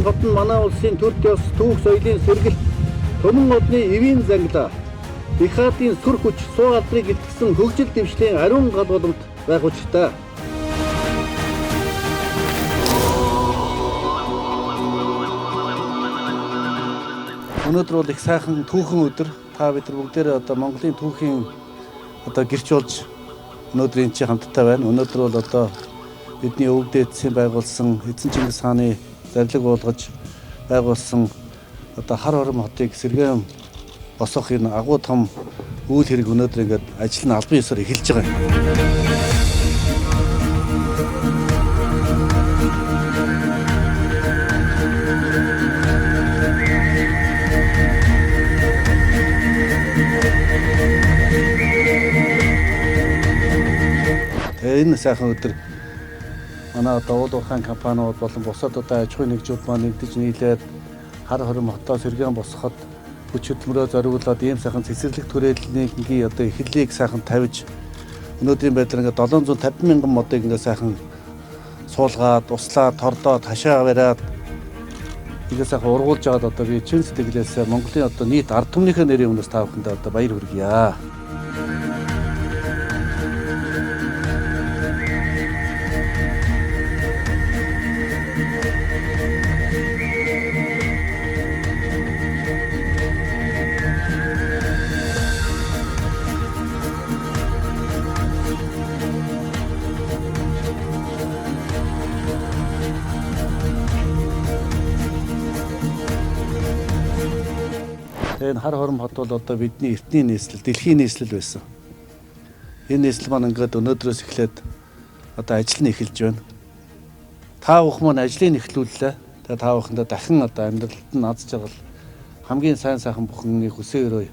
Хархин хот нь манай улсын төр ёс түүх соёлын сэргэлт Төмөн одны эвийн зангилаа их хаадын сүр хүч суу алдрыг илтгэсэн хөгжил дэвшлийн ариун гал боломт байх учиртай. Өнөөдөр бол их сайхан түүхэн өдөр. Та бид нар бүгдээрээ одоо Монголын түүхийн одоо гэрч болж өнөөдөр энэ чинь хамтдаа байна. Өнөөдөр бол одоо бидний өвөг дээдсийн байгуулсан Эзэн Чингис хааны зарлиг буулгаж байгуулсан одоо хар хором хотыг сэргээн босгох энэ агуу том үйл хэрэг өнөөдөр ингээд ажил нь албан ёсоор эхэлж байгаа юм. Энэ сайхан өдөр манай одоо уул уурхайн компаниуд болон бусад одоо аж ахуйн нэгжүүд маань нэгдэж нийлээд хар хором хотоо сэргээн босгоход хүч хөдөлмөрөө зориулаад ийм сайхан цэцэрлэг түрээллийнхний одоо эхлэлийг сайхан тавьж өнөөдрийн байдлаар ингээд 750 мянган модыг ингээд сайхан суулгаад, услаад, тордоод, хашаа бариад ингээд сайхан ургуулж аваад одоо би чин сэтгэлээсээ Монголын одоо нийт ард түмнийхээ нэрийн өмнөөс та бүхэндээ одоо баяр хүргье. Энэ хар хором хот бол одоо бидний эртний нийслэл, дэлхийн нийслэл байсан. Энэ нийслэл маань ингээд өнөөдрөөс эхлээд одоо ажил нь эхэлж байна. Та бүхэн маань ажлыг эхлүүллээ. Тэгээ та бүхэндээ дахин одоо амьдралд нь аз жаргал хамгийн сайн сайхан бүхнийг хүсээрэй.